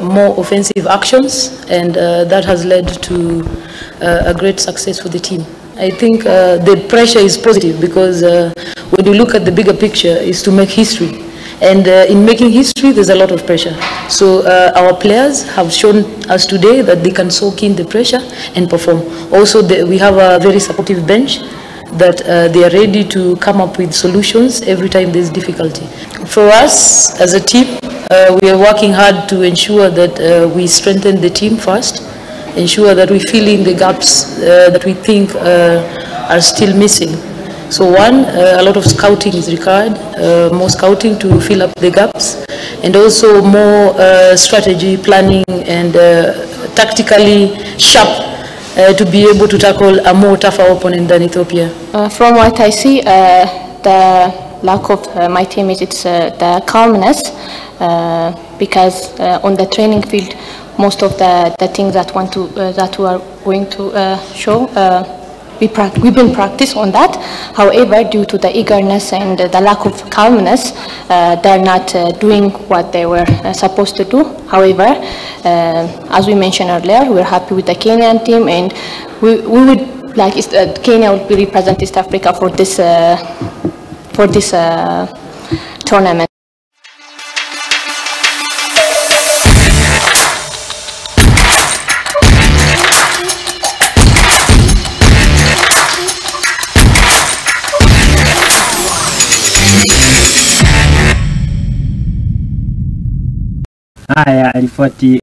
more offensive actions, and that has led to a great success for the team. I think the pressure is positive because when you look at the bigger picture, is to make history. And in making history, there's a lot of pressure. So our players have shown us today that they can soak in the pressure and perform. Also, we have a very supportive bench that they are ready to come up with solutions every time there's difficulty. For us as a team, we are working hard to ensure that we strengthen the team first, ensure that we fill in the gaps that we think are still missing. So one, a lot of scouting is required, more scouting to fill up the gaps, and also more strategy, planning, and tactically sharp to be able to tackle a more tougher opponent than Ethiopia. From what I see, the lack of my teammates, it's the calmness, because on the training field, most of the things that we are going to show, we've been practice on that. However, due to the eagerness and the lack of calmness, they're not doing what they were supposed to do. However, as we mentioned earlier, we're happy with the Kenyan team, and we would like Kenya will be represent East Africa for this tournament. Haya, alifuati